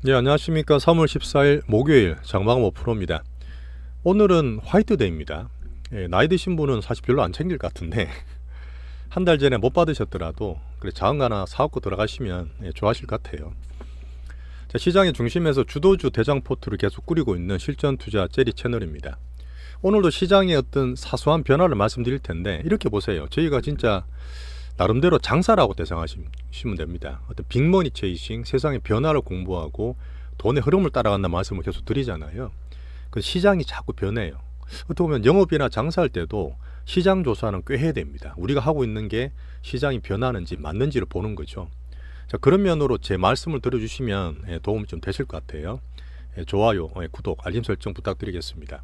네, 안녕하십니까. 3월 14일 목요일 장마감 5%입니다. 오늘은 화이트데이입니다. 나이 드신 분은 사실 별로 안 챙길 것 같은데 한 달 전에 못 받으셨더라도 그래 자은가 하나 사갖고 들어가시면 좋아하실 것 같아요. 자, 시장의 중심에서 주도주 대장 포트를 계속 꾸리고 있는 실전투자 제리 채널입니다. 오늘도 시장의 어떤 사소한 변화를 말씀드릴 텐데 이렇게 보세요. 저희가 진짜 나름대로 장사라고 대상하시면 됩니다. 어떤 빅머니 체이싱, 세상의 변화를 공부하고 돈의 흐름을 따라간다는 말씀을 계속 드리잖아요. 그 시장이 자꾸 변해요. 어떻게 보면 영업이나 장사할 때도 시장 조사는 꽤 해야 됩니다. 우리가 하고 있는 게 시장이 변하는지 맞는지를 보는 거죠. 자, 그런 면으로 제 말씀을 들어주시면 도움이 좀 되실 것 같아요. 좋아요, 구독, 알림 설정 부탁드리겠습니다.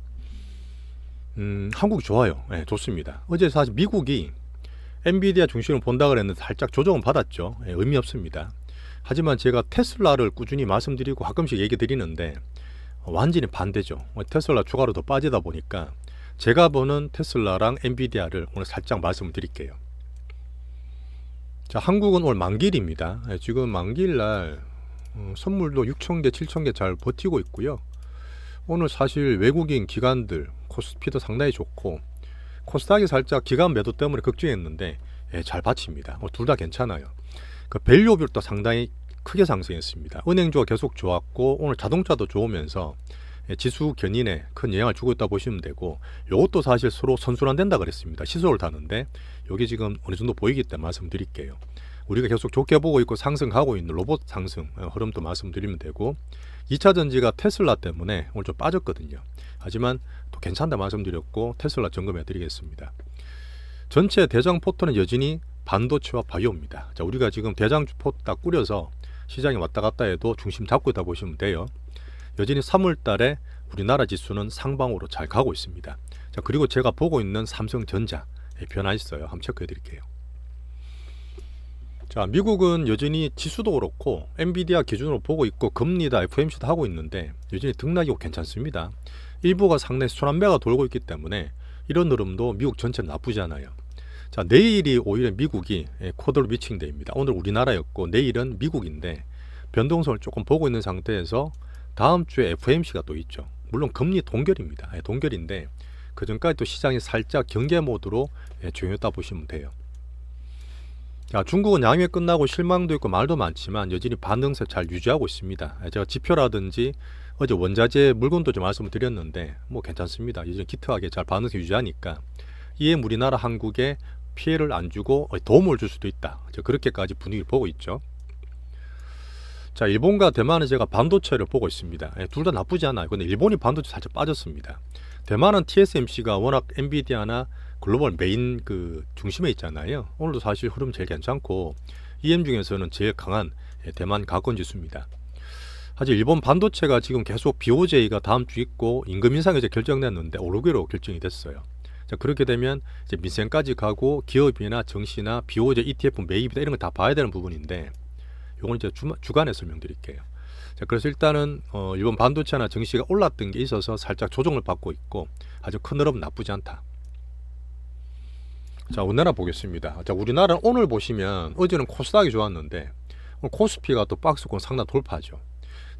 한국 좋아요. 좋습니다. 어제 사실 미국이 엔비디아 중심으로 본다 그랬는데 살짝 조정은 받았죠. 의미 없습니다. 하지만 제가 테슬라를 꾸준히 말씀드리고 가끔씩 얘기 드리는데 완전히 반대죠. 테슬라 주가로 더 빠지다 보니까 제가 보는 테슬라랑 엔비디아를 오늘 살짝 말씀을 드릴게요. 자, 한국은 오늘 만기일입니다. 지금 만기일날 선물도 6,000개, 7,000개 잘 버티고 있고요. 오늘 사실 외국인 기관들 코스피도 상당히 좋고 코스닥이 살짝 기관 매도 때문에 걱정했는데 잘 받칩니다. 둘 다 괜찮아요. 그 밸류업도 상당히 크게 상승했습니다. 은행주가 계속 좋았고 오늘 자동차도 좋으면서 지수 견인에 큰 영향을 주고 있다 보시면 되고 이것도 사실 서로 선순환된다 그랬습니다. 시소를 타는데 여기 지금 어느 정도 보이기 때문에 말씀드릴게요. 우리가 계속 좋게 보고 있고 상승하고 있는 로봇 상승 흐름도 말씀드리면 되고 2차 전지가 테슬라 때문에 오늘 좀 빠졌거든요. 하지만 또 괜찮다 말씀드렸고 테슬라 점검해 드리겠습니다. 전체 대장 포트는 여전히 반도체와 바이오입니다. 자, 우리가 지금 대장 포트 딱 꾸려서 시장에 왔다 갔다 해도 중심 잡고 있다 보시면 돼요. 여전히 3월 달에 우리나라 지수는 상방으로 잘 가고 있습니다. 자, 그리고 제가 보고 있는 삼성전자 변화 있어요. 한번 체크해 드릴게요. 자, 미국은 여전히 지수도 그렇고 엔비디아 기준으로 보고 있고 금리다 FOMC도 하고 있는데 여전히 등락이고 괜찮습니다. 일부가 상당히 순환매가 돌고 있기 때문에 이런 흐름도 미국 전체는 나쁘지 않아요. 자, 내일이 오히려 미국이 쿼터로 미칭 데이입니다. 오늘 우리나라였고 내일은 미국인데 변동성을 조금 보고 있는 상태에서 다음 주에 FOMC가 또 있죠. 물론 금리 동결입니다. 동결인데 그 전까지 또 시장이 살짝 경계 모드로 조용했다 보시면 돼요. 자, 중국은 양회 끝나고 실망도 있고 말도 많지만 여전히 반등세 잘 유지하고 있습니다. 제가 지표라든지 어제 원자재 물건도 좀 말씀을 드렸는데 뭐 괜찮습니다. 여전히 기특하게 잘 반등세 유지하니까 이에 우리나라 한국에 피해를 안 주고 도움을 줄 수도 있다. 그렇게까지 분위기를 보고 있죠. 자, 일본과 대만은 제가 반도체를 보고 있습니다. 둘 다 나쁘지 않아요. 근데 일본이 반도체 살짝 빠졌습니다. 대만은 TSMC가 워낙 엔비디아나 글로벌 메인 그 중심에 있잖아요. 오늘도 사실 흐름 제일 괜찮고 EM 중에서는 제일 강한 대만 가권 지수입니다. 사실 일본 반도체가 지금 계속 BOJ가 다음 주 있고 임금 인상이 이제 결정됐는데 오르기로 결정이 됐어요. 자, 그렇게 되면 이제 민생까지 가고 기업이나 정시나 BOJ ETF 매입이나 이런 거 다 봐야 되는 부분인데 요건 이제 주간에 설명드릴게요. 자, 그래서 일단은 일본 반도체나 정시가 올랐던 게 있어서 살짝 조정을 받고 있고 아주 큰 흐름 나쁘지 않다. 자, 우리나라 보겠습니다. 자, 우리나라는 오늘 보시면 어제는 코스닥이 좋았는데 오늘 코스피가 또 박스권 상단 돌파죠.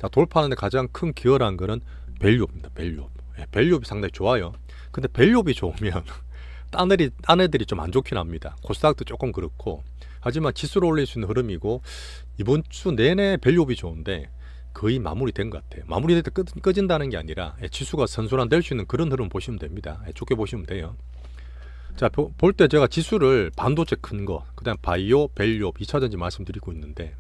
자, 돌파하는데 가장 큰 기여한 거는 밸류업입니다. 밸류업. 밸류업이 상당히 좋아요. 근데 밸류업이 좋으면 딴 애들이 좀 안 좋긴 합니다. 코스닥도 조금 그렇고 하지만 지수를 올릴 수 있는 흐름이고 이번 주 내내 밸류업이 좋은데 거의 마무리된 것 같아요. 마무리될 때 꺼진다는 게 아니라 지수가 선순환될 수 있는 그런 흐름 보시면 됩니다. 좋게 보시면 돼요. 자, 볼 때 제가 지수를 반도체 큰 거, 그 다음 바이오, 밸류업, 2차전지 말씀드리고 있는데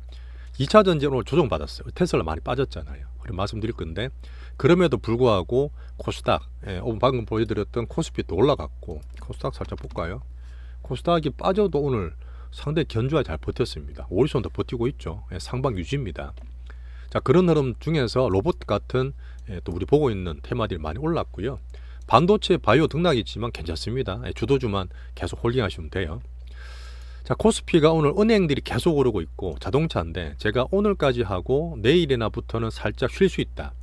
2차전지는 오늘 조정받았어요. 테슬라 많이 빠졌잖아요. 그럼 말씀드릴 건데 그럼에도 불구하고 코스닥, 방금 보여드렸던 코스피도 올라갔고 코스닥 살짝 볼까요? 코스닥이 빠져도 오늘 상당히 견주하게 잘 버텼습니다. 오리손도 버티고 있죠. 상방 유지입니다. 자, 그런 흐름 중에서 로봇 같은 또 우리 보고 있는 테마들이 많이 올랐고요. 반도체 바이오 등락이지만 괜찮습니다. 주도주만 계속 홀딩하시면 돼요. 자, 코스피가 오늘 은행들이 계속 오르고 있고 자동차인데 제가 오늘까지 하고 내일이나부터는 살짝 쉴 수 있다.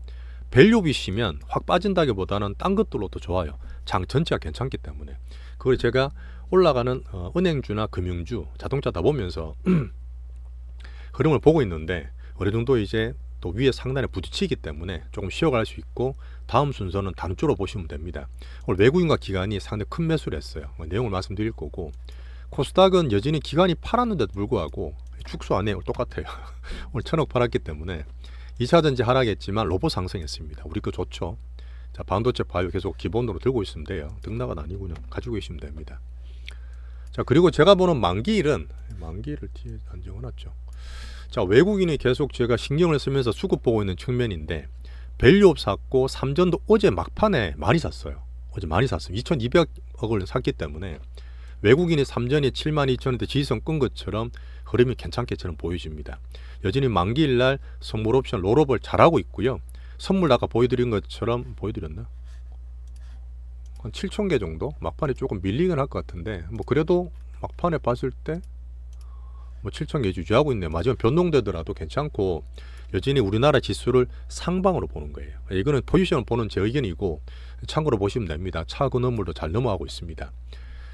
밸류비시면 확 빠진다기보다는 딴 것들로도 좋아요. 장 전체가 괜찮기 때문에. 그걸 제가 올라가는 은행주나 금융주, 자동차 다 보면서 흐름을 보고 있는데 어느 정도 이제 또 위에 상단에 부딪히기 때문에 조금 쉬어갈 수 있고, 다음 순서는 다른 쪽으로 보시면 됩니다. 오늘 외국인과 기관이 상당히 큰 매수를 했어요. 내용을 말씀드릴 거고, 코스닥은 여전히 기관이 팔았는데도 불구하고 축소 안 해요. 똑같아요. 오늘 1000억 팔았기 때문에 2차전지 하락했지만 로봇 상승했습니다. 우리 거 좋죠. 자, 반도체 바이오 계속 기본으로 들고 있으면 돼요. 등락은 아니군요. 가지고 계시면 됩니다. 자, 그리고 제가 보는 만기일은, 만기일을 뒤에 안 적어놨죠. 자, 외국인이 계속 제가 신경을 쓰면서 수급 보고 있는 측면인데, 밸류업 샀고 삼전도 어제 막판에 많이 샀어요. 어제 많이 샀어요. 2200억을 샀기 때문에 외국인이 삼전이 72,000원대 지지선 끈 것처럼 흐름이 괜찮게처럼 보여집니다. 여전히 만기일날 선물 옵션 롤업을 잘하고 있고요. 선물 아까 보여드린 것처럼, 보여드렸나? 한 7,000개 정도? 막판에 조금 밀리긴 할 것 같은데, 뭐 그래도 막판에 봤을 때 뭐 7,000개 유지하고 있네요. 마지막 변동되더라도 괜찮고, 여전히 우리나라 지수를 상방으로 보는 거예요. 이거는 포지션을 보는 제 의견이고 참고로 보시면 됩니다. 차고 건물도 잘 넘어가고 있습니다.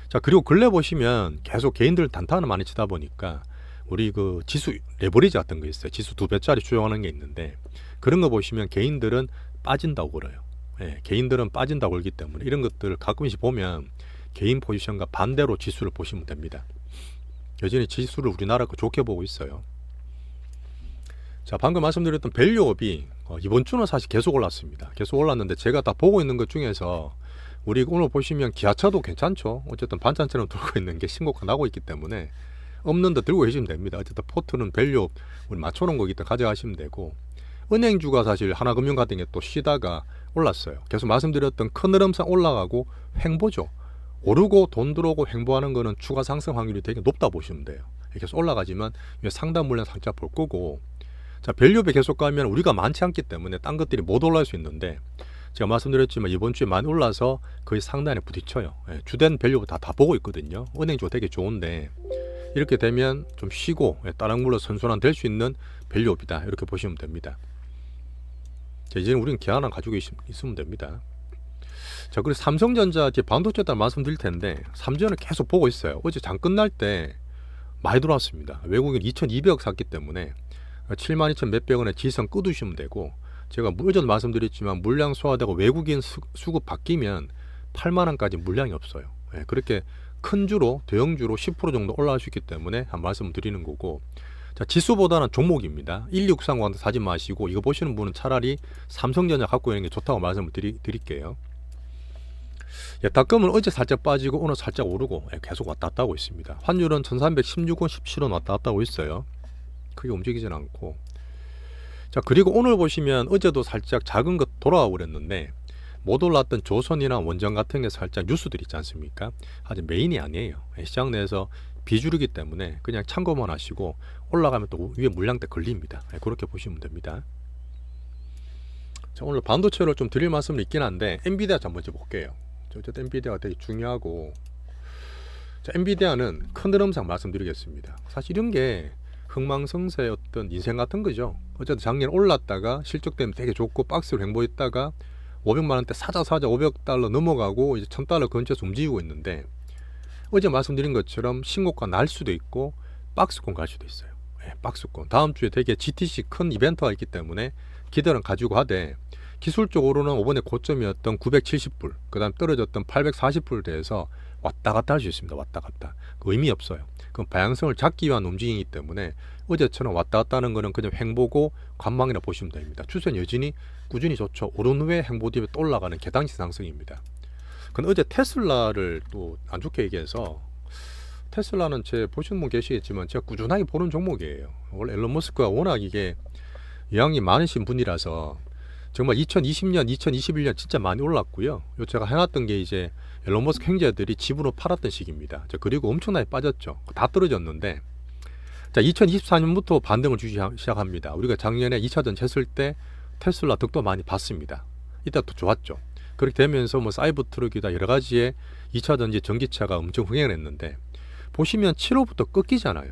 자, 그리고 근래 보시면 계속 개인들 단타를 많이 치다 보니까 우리 그 지수 레버리지 같은 거 있어요. 지수 2배짜리 추정하는 게 있는데, 그런 거 보시면 개인들은 빠진다고 그래요. 예, 개인들은 빠진다고 그러기 때문에 이런 것들을 가끔씩 보면 개인 포지션과 반대로 지수를 보시면 됩니다. 여전히 지수를 우리나라 거 좋게 보고 있어요. 자, 방금 말씀드렸던 밸류업이 이번 주는 사실 계속 올랐습니다. 계속 올랐는데, 제가 다 보고 있는 것 중에서 우리 오늘 보시면 기아차도 괜찮죠. 어쨌든 반찬처럼 들고 있는 게 신고가 나고 있기 때문에 없는 데 들고 계시면 됩니다. 어쨌든 포트는 밸류업 우리 맞춰놓은 거기 때문에 가져가시면 되고, 은행주가 사실 하나금융 같은 게 또 쉬다가 올랐어요. 계속 말씀드렸던 큰 흐름상 올라가고 횡보죠. 오르고 돈 들어오고 횡보하는 거는 추가 상승 확률이 되게 높다 보시면 돼요. 계속 올라가지만 상단 물량 살짝 볼 거고, 자, 밸류업에 계속 가면 우리가 많지 않기 때문에 딴 것들이 못 올라갈 수 있는데, 제가 말씀드렸지만 이번 주에 많이 올라서 거의 상단에 부딪혀요. 주된 밸류업 다 보고 있거든요. 은행주가 되게 좋은데, 이렇게 되면 좀 쉬고 따랑물로 선순환 될 수 있는 밸류업이다, 이렇게 보시면 됩니다. 자, 이제는 우리는 기아 하나 가지고 있으면 됩니다. 자, 그리고 삼성전자 반도체 따라 말씀드릴 텐데, 삼전을 계속 보고 있어요. 어제 장 끝날 때 많이 들어왔습니다. 외국인 2,200억 샀기 때문에 72,000 몇백 원에 지지선 끄두시면 되고, 제가 어제도 말씀드렸지만 물량 소화되고 외국인 수급 바뀌면 8만원까지 물량이 없어요. 예, 그렇게 큰 주로, 대형주로 10% 정도 올라갈 수 있기 때문에 한 말씀 드리는 거고, 자, 지수보다는 종목입니다. 1630 사지 마시고, 이거 보시는 분은 차라리 삼성전자 갖고 있는 게 좋다고 말씀을 드릴게요. 예, 닷컴은 어제 살짝 빠지고 오늘 살짝 오르고 계속 왔다 갔다 하고 있습니다. 환율은 1316원 17원 왔다 갔다 하고 있어요. 크게 움직이진 않고. 자, 그리고 오늘 보시면 어제도 살짝 작은 것 돌아가고 그랬는데, 못 올랐던 조선이나 원전 같은 게 살짝 뉴스들 있지 않습니까? 아직 메인이 아니에요. 시장 내에서 비주류기 때문에 그냥 참고만 하시고, 올라가면 또 위에 물량대 걸립니다. 그렇게 보시면 됩니다. 자, 오늘 반도체를 좀 드릴 말씀은 있긴 한데, 엔비디아 한번 먼저 볼게요. 어쨌든 엔비디아가 되게 중요하고, 자, 엔비디아는 큰 흐름상 말씀드리겠습니다. 사실 이런 게 흥망성쇠의 어떤 인생 같은 거죠. 어쨌든 작년에 올랐다가 실적 때문에 되게 좋고 박스로 횡보했다가 500만원대 사자 500달러 넘어가고 이제 1000달러 근처에서 움직이고 있는데, 어제 말씀드린 것처럼 신고가 날 수도 있고 박스권 갈 수도 있어요. 예, 박스권. 다음 주에 되게 GTC 큰 이벤트가 있기 때문에 기대는 가지고 하되, 기술적으로는 이번에 고점이었던 970불, 그 다음 떨어졌던 840불 대해서 왔다 갔다 할 수 있습니다. 왔다 갔다. 의미 없어요. 그럼 방향성을 잡기 위한 움직임이기 때문에 어제처럼 왔다 갔다 하는 거는 그냥 횡보고 관망이라 보시면 됩니다. 추세는 여전히 꾸준히 좋죠. 오른 후에 횡보 뒤에 또 올라가는 계단식 상승입니다. 근데 어제 테슬라를 또 안 좋게 얘기해서, 테슬라는 제 보시는 분 계시겠지만 제가 꾸준하게 보는 종목이에요. 원래 앨런 머스크가 워낙 이게 영향이 많으신 분이라서 정말 2020년, 2021년 진짜 많이 올랐고요. 요 제가 해놨던 게 이제 앨런 머스크 형제들이 지분을 팔았던 시기입니다. 그리고 엄청나게 빠졌죠. 다 떨어졌는데, 자, 2024년부터 반등을 주기 시작합니다. 우리가 작년에 2차전 했을 때 테슬라 덕도 많이 봤습니다. 이때 또 좋았죠. 그렇게 되면서 뭐 사이버 트럭이다 여러 가지의 2차전지 전기차가 엄청 흥행을 했는데, 보시면 7월부터 꺾이잖아요.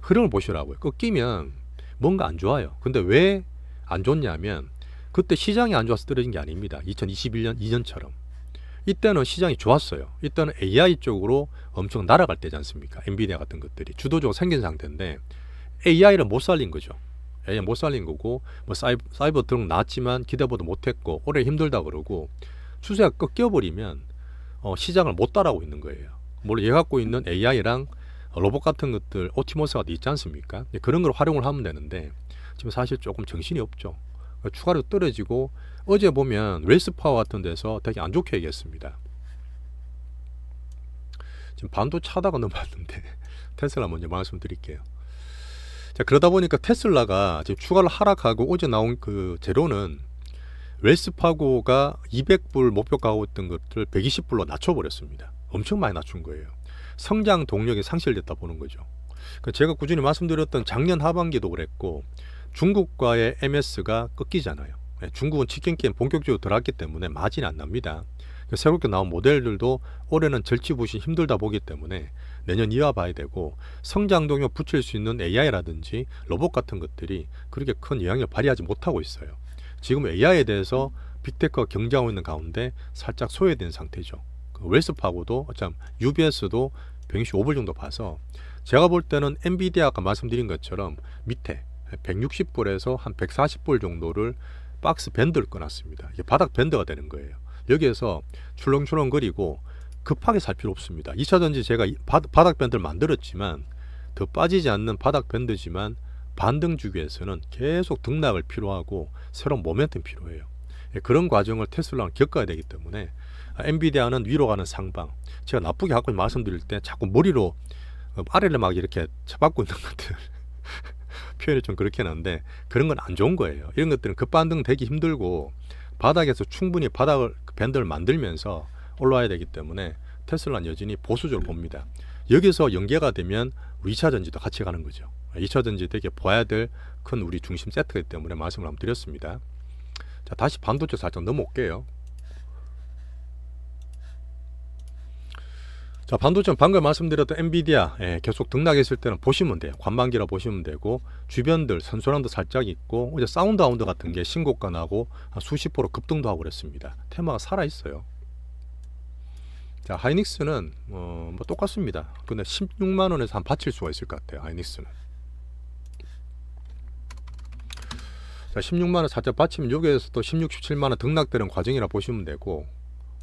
흐름을 보시라고요. 꺾이면 뭔가 안 좋아요. 근데 왜 안 좋냐면, 그때 시장이 안 좋아서 떨어진 게 아닙니다. 2021년 이전처럼. 이때는 시장이 좋았어요. 이때는 AI 쪽으로 엄청 날아갈 때지 않습니까? 엔비디아 같은 것들이 주도적으로 생긴 상태인데 AI를 못 살린 거죠. AI 못 살린 거고, 뭐 사이버 등록 나왔지만 기대보다 못했고 올해 힘들다 그러고 추세가 꺾여버리면 시장을 못 따라오고 있는 거예요. 물론 얘 갖고 있는 AI랑 로봇 같은 것들 옵티머스가 있지 않습니까? 그런 걸 활용을 하면 되는데 지금 사실 조금 정신이 없죠. 추가로 떨어지고 어제 보면 웰스파워 같은 데서 되게 안 좋게 얘기했습니다. 지금 반도체 하다가 넘어왔는데 테슬라 먼저 말씀드릴게요. 자, 그러다 보니까 테슬라가 지금 추가로 하락하고 어제 나온 그 재료는 웰스파고가 200불 목표가 하고 있던 것들 120불로 낮춰버렸습니다. 엄청 많이 낮춘 거예요. 성장 동력이 상실됐다 보는 거죠. 제가 꾸준히 말씀드렸던 작년 하반기도 그랬고 중국과의 MS가 꺾이잖아요. 중국은 치킨 게임 본격적으로 들어갔기 때문에 마진이 안 납니다. 새롭게 나온 모델들도 올해는 절치부심 힘들다 보기 때문에 내년 이어 봐야 되고 성장 동력 붙일 수 있는 AI라든지 로봇 같은 것들이 그렇게 큰 영향을 발휘하지 못하고 있어요. 지금 AI에 대해서 빅테크가 경쟁하고 있는 가운데 살짝 소외된 상태죠. 웰스파고도 참 UBS도 165불 정도 봐서 제가 볼 때는 엔비디아 아까 말씀드린 것처럼 밑에 160불에서 한 140불 정도를 박스 밴드를 꺼놨습니다. 이게 바닥 밴드가 되는 거예요. 여기에서 출렁출렁거리고 급하게 살 필요 없습니다. 2차전지 제가 바닥 밴드를 만들었지만 더 빠지지 않는 바닥 밴드지만 반등 주기에서는 계속 등락을 필요하고 새로운 모멘텀이 필요해요. 그런 과정을 테슬라는 겪어야 되기 때문에 엔비디아는 위로 가는 상방, 제가 나쁘게 갖고 말씀드릴 때 자꾸 머리로 아래를 막 이렇게 쳐박고 있는 것들 표현이 좀 그렇긴 한데 그런 건 안 좋은 거예요. 이런 것들은 급반등 되기 힘들고 바닥에서 충분히 바닥을 밴드를 만들면서 올라와야 되기 때문에 테슬라는 여전히 보수적으로 봅니다. 여기서 연계가 되면 2차전지도 같이 가는 거죠. 2차전지 되게 봐야 될 큰 우리 중심 세트이기 때문에 말씀을 한번 드렸습니다. 자, 다시 반도체 살짝 넘어올게요. 자, 반도체는 방금 말씀드렸던 엔비디아 계속 등락했을 때는 보시면 돼요. 관망기라 보시면 되고 주변들 선순환도 살짝 있고 어제 사운드하운드 같은 게 신고가 나고 수십 프로 급등도 하고 그랬습니다. 테마가 살아있어요. 자, 하이닉스는 뭐 똑같습니다. 근데 16만원에서 한 받칠 수가 있을 것 같아요. 하이닉스는. 자, 16만원 살짝 받치면 여기에서 또 16, 17만원 등락되는 과정이라 보시면 되고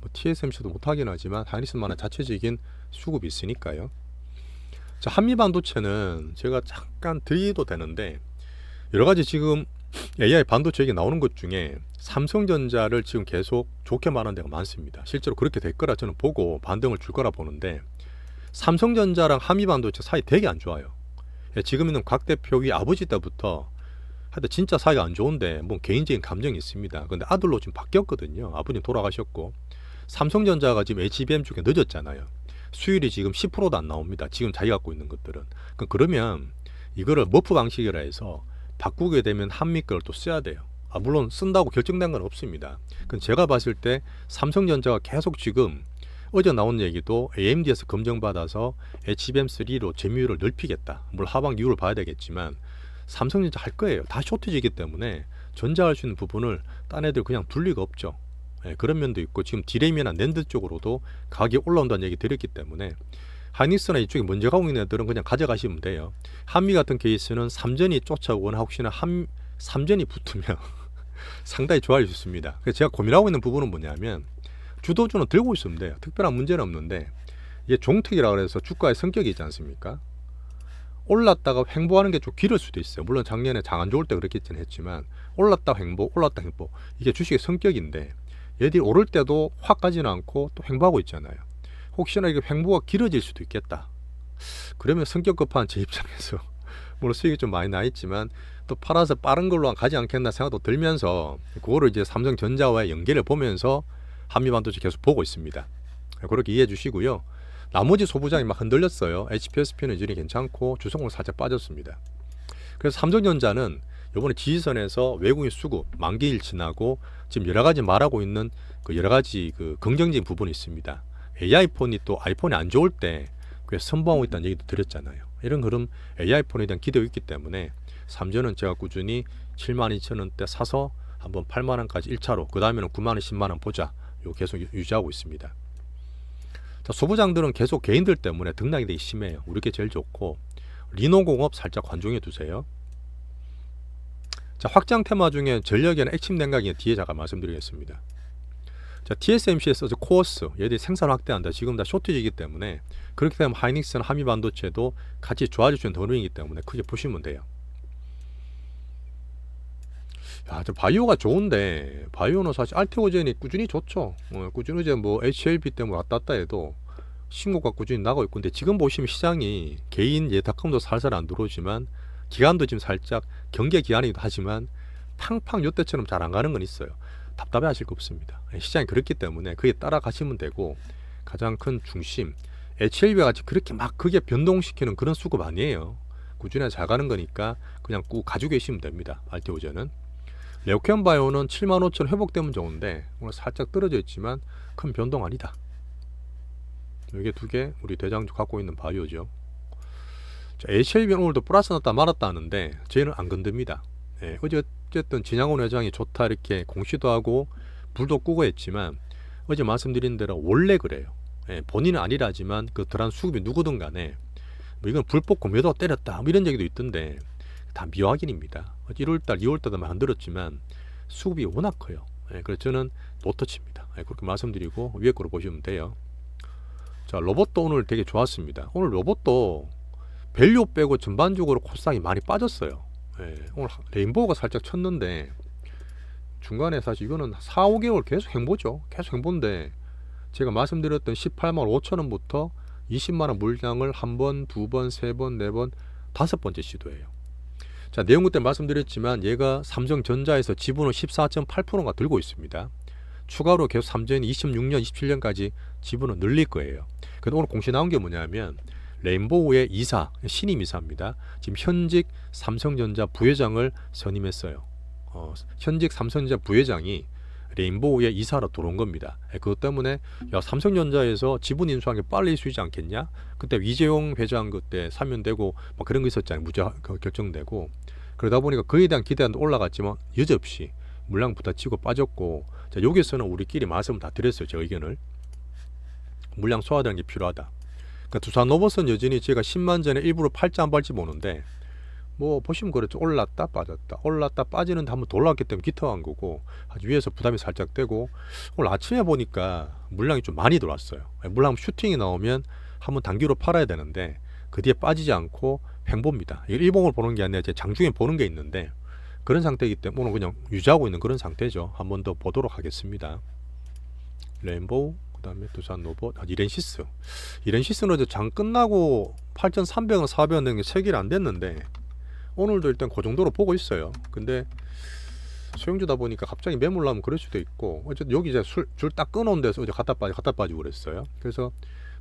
뭐 TSMC도 못하긴 하지만 하이닉스만의 자체적인 수급이 있으니까요. 자, 한미반도체는 제가 잠깐 드리도 되는데 여러가지 지금 AI 반도체 얘기 나오는 것 중에 삼성전자를 지금 계속 좋게 말하는 데가 많습니다. 실제로 그렇게 될 거라 저는 보고 반등을 줄 거라 보는데 삼성전자랑 한미반도체 사이 되게 안 좋아요. 지금 있는 곽 대표의 아버지 때부터 하여튼 진짜 사이가 안 좋은데 뭐 개인적인 감정이 있습니다. 근데 아들로 지금 바뀌었거든요. 아버님 돌아가셨고 삼성전자가 지금 HBM 쪽에 늦었잖아요. 수율이 지금 10%도 안 나옵니다. 지금 자기가 갖고 있는 것들은. 그러면 이거를 머프 방식이라 해서 바꾸게 되면 한미 걸 또 써야 돼요. 물론 쓴다고 결정된 건 없습니다. 제가 봤을 때 삼성전자가 계속 지금 어제 나온 얘기도 AMD에서 검증받아서 HBM3로 점유율을 넓히겠다. 물론 하반 이유를 봐야 되겠지만 삼성전자 할 거예요. 다 쇼트지기 때문에 전자할 수 있는 부분을 딴 애들 그냥 둘 리가 없죠. 그런 면도 있고 지금 디램이나 낸드 쪽으로도 가격이 올라온다는 얘기 드렸기 때문에 하이닉스나 이쪽에 먼저 가고 있는 애들은 그냥 가져가시면 돼요. 한미 같은 케이스는 삼전이 쫓아오거나 혹시나 삼전이 붙으면 상당히 좋아질 수 있습니다. 그래서 제가 고민하고 있는 부분은 뭐냐면 주도주는 들고 있으면 돼요. 특별한 문제는 없는데 이게 종특이라 그래서 주가의 성격이 있지 않습니까? 올랐다가 횡보하는 게 좀 길을 수도 있어요. 물론 작년에 장 안 좋을 때 그랬겠긴 했지만 올랐다 횡보 올랐다 횡보 이게 주식의 성격인데 얘들이 오를 때도 확 가지는 않고 또 횡보하고 있잖아요. 혹시나 이게 횡보가 길어질 수도 있겠다. 그러면 성격 급한 제 입장에서 물론 수익이 좀 많이 나 있지만 또 팔아서 빠른 걸로 가지 않겠나 생각도 들면서 그거를 이제 삼성전자와의 연계를 보면서 한미반도체 계속 보고 있습니다. 그렇게 이해해 주시고요. 나머지 소부장이 막 흔들렸어요. HPSP는 여전히 괜찮고 주성은 살짝 빠졌습니다. 그래서 삼성전자는 이번에 지지선에서 외국인 수급 만기일 지나고 지금 여러 가지 말하고 있는 그 여러 가지 그 긍정적인 부분이 있습니다. AI폰이 또 아이폰이 안 좋을 때 꽤 선보하고 있다는 얘기도 드렸잖아요. 이런 흐름 AI폰에 대한 기대가 있기 때문에 삼전은 제가 꾸준히 72,000원대 사서 한번 8만원까지 1차로 그 다음에는 9만원 10만원 보자 요 계속 유지하고 있습니다. 자, 소부장들은 계속 개인들 때문에 등락이 되게 심해요. 우리 게 제일 좋고 리노공업 살짝 관중해 두세요. 자, 확장 테마 중에 전력이나 액침 냉각이 뒤에 잠깐 말씀드리겠습니다. 자, TSMC에서 코어스 얘들이 생산 확대한다. 지금 다 쇼티지이기 때문에 그렇게 되면 하이닉스나 하미 반도체도 같이 좋아질 수 있는 더빙이기 때문에 크게 보시면 돼요. 야, 저 바이오가 좋은데 바이오는 사실 알테오젠이 꾸준히 좋죠. 꾸준히 이제 뭐 HLB 때문에 왔다 갔다 해도 신고가 꾸준히 나고 있고, 근데 지금 보시면 시장이 개인 예탁금도 살살 안 들어오지만 기간도 지금 살짝 경계 기간이기도 하지만 팡팡 요때처럼 잘 안 가는 건 있어요. 답답해 하실 거 없습니다. 시장이 그렇기 때문에 그에 따라가시면 되고, 가장 큰 중심 HLB 같이 그렇게 막 크게 변동시키는 그런 수급 아니에요. 꾸준히 잘 가는 거니까 그냥 꾹 가지고 계시면 됩니다. 알테오젠은. 레오케온 바이오는 75,000 회복되면 좋은데 오늘 살짝 떨어져 있지만 큰 변동 아니다. 이게 두 개 우리 대장주 갖고 있는 바이오죠. 자, HLB는 오늘도 플러스 났다 말았다 하는데 저희는 안 건듭니다. 어쨌든 진양원 회장이 좋다 이렇게 공시도 하고 불도 끄고 했지만 어제 말씀드린 대로 원래 그래요. 본인은 아니라지만 그 들어간 수급이 누구든 간에 뭐 이건 불법 공매도 때렸다 뭐 이런 얘기도 있던데 다 미확인입니다. 1월달 2월달도 만들었지만 수급이 워낙 커요. 그래서 저는 노터치입니다. 그렇게 말씀드리고 위에 거로 보시면 돼요. 자, 로봇도 오늘 되게 좋았습니다. 오늘 로봇도 밸류 빼고 전반적으로 코스닥이 많이 빠졌어요. 오늘 레인보우가 살짝 쳤는데 중간에 사실 이거는 4, 5개월 계속 행보죠. 계속 행보인데 제가 말씀드렸던 18만 5천 원부터 20만 원 물량을 한 번, 두 번, 세 번, 네 번, 다섯 번째 시도예요. 자, 내용 그때 말씀드렸지만 얘가 삼성전자에서 지분을 14.8%가 들고 있습니다. 추가로 계속 삼전이 26년, 27년까지 지분을 늘릴 거예요. 그래서 오늘 공시 나온 게 뭐냐면 레인보우의 이사, 신임 이사입니다. 지금 현직 삼성전자 부회장을 선임했어요. 현직 삼성전자 부회장이 레인보우의 이사로 들어온 겁니다. 그것 때문에 야, 삼성전자에서 지분 인수한 게 빨리 수이지 않겠냐? 그때 위재용 회장 그때 사면되고 뭐 그런 거 있었잖아요. 무죄 결정되고 그러다 보니까 그에 대한 기대도 올라갔지만 여지없이 물량 부딪히고 빠졌고, 자, 여기서는 우리끼리 말씀을 다 드렸어요. 제 의견을. 물량 소화되는 게 필요하다. 그러니까 두산 로봇은 여전히 제가 10만 전에 일부러 팔지 안 팔지 보는데 뭐 보시면 그렇죠. 올랐다 빠졌다 올랐다 빠지는데 한번 더 올랐기 때문에 기터한 거고 아주 위에서 부담이 살짝 되고, 오늘 아침에 보니까 물량이 좀 많이 들어왔어요. 물량 슈팅이 나오면 한번 단기로 팔아야 되는데 그 뒤에 빠지지 않고 횡보입니다. 이게 일봉을 보는 게 아니라 제 장중에 보는 게 있는데 그런 상태이기 때문에 오늘 그냥 유지하고 있는 그런 상태죠. 한번 더 보도록 하겠습니다. 레인보우, 그 다음에 두산 로봇, 이렌시스. 이렌시스는 어제 장 끝나고 8,300원, 400원 된 게 3개를 안 됐는데 오늘도 일단 그 정도로 보고 있어요. 근데 소형주다 보니까 갑자기 매물 나면 그럴 수도 있고, 어쨌든 여기 이제 줄 딱 끊어온 데서 어제 갖다 빠지고 그랬어요. 그래서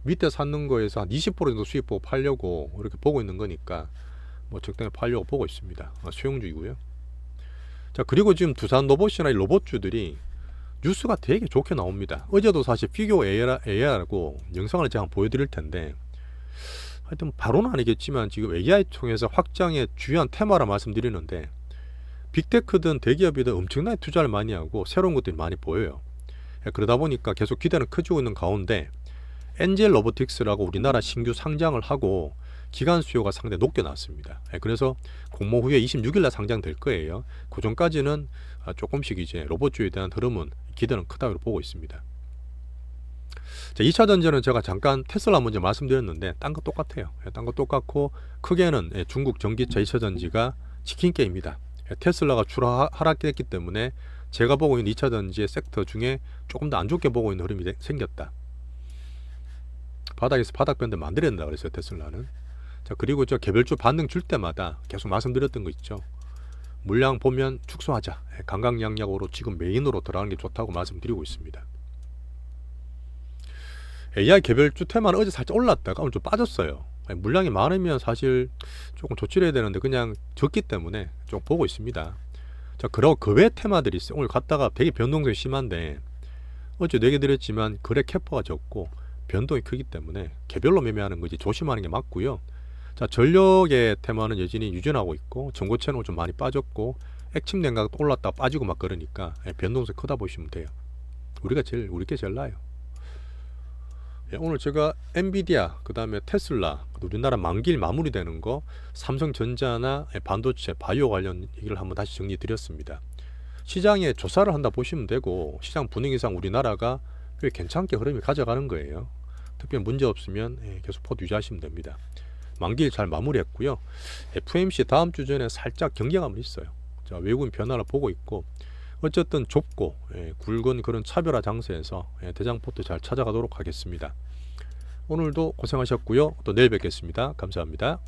밑에 샀는 거에서 한 20% 정도 수익 보고 팔려고 이렇게 보고 있는 거니까 뭐 적당히 팔려고 보고 있습니다. 소형주이고요. 자, 그리고 지금 두산 로봇이나 이 로봇주들이 뉴스가 되게 좋게 나옵니다. 어제도 사실 피규어 AI라고 영상을 제가 보여드릴 텐데, 하여튼 바로는 아니겠지만 지금 AI 통해서 확장의 주요한 테마라 말씀드리는데 빅테크든 대기업이든 엄청나게 투자를 많이 하고 새로운 것들이 많이 보여요. 그러다 보니까 계속 기대는 커지고 있는 가운데 엔젤 로보틱스라고 우리나라 신규 상장을 하고 기간 수요가 상당히 높게 나왔습니다. 그래서 공모 후에 26일날 상장될 거예요. 그 전까지는 조금씩 이제 로봇주에 대한 흐름은 기대는 크다고 보고 있습니다. 자, 2차 전지는 제가 잠깐 테슬라 먼저 말씀드렸는데 딴 거 똑같아요. 딴 거 똑같고 크게는 중국 전기차 2차 전지가 치킨 게임이다. 테슬라가 주로 하락했기 때문에 제가 보고 있는 2차 전지의 섹터 중에 조금 더 안 좋게 보고 있는 흐름이 생겼다. 바닥에서 바닥변도 만들어야 된다 그랬어요, 테슬라는. 자, 그리고 저 개별주 반등 줄 때마다 계속 말씀드렸던 거 있죠. 물량 보면 축소하자. 강강약약으로 지금 메인으로 들어가는 게 좋다고 말씀드리고 있습니다. AI 개별주 테마는 어제 살짝 올랐다가 오늘 좀 빠졌어요. 물량이 많으면 사실 조금 조치를 해야 되는데 그냥 적기 때문에 좀 보고 있습니다. 자, 그리고 그 외 테마들이 있어요. 오늘 갔다가 되게 변동성이 심한데 어제 얘기 드렸지만 거래 캐퍼가 적고 변동이 크기 때문에 개별로 매매하는 거지 조심하는 게 맞고요. 자, 전력의 테마는 여전히 유전하고 있고 전고체는 좀 많이 빠졌고 액침 냉각도 올랐다 빠지고 막 그러니까 변동성이 크다 보시면 돼요. 우리게 제일 나아요. 오늘 제가 엔비디아, 그 다음에 테슬라, 우리나라 만기일 마무리되는 거, 삼성전자나 반도체, 바이오 관련 얘기를 한번 다시 정리해 드렸습니다. 시장에 조사를 한다 보시면 되고, 시장 분위기상 우리나라가 꽤 괜찮게 흐름이 가져가는 거예요. 특별히 문제 없으면 계속 포트 유지하시면 됩니다. 만기일 잘 마무리했고요. FOMC 다음 주 전에 살짝 경계감은 있어요. 자, 외국인 변화를 보고 있고, 어쨌든 좁고 굵은 그런 차별화 장세에서 대장포트 잘 찾아가도록 하겠습니다. 오늘도 고생하셨고요. 또 내일 뵙겠습니다. 감사합니다.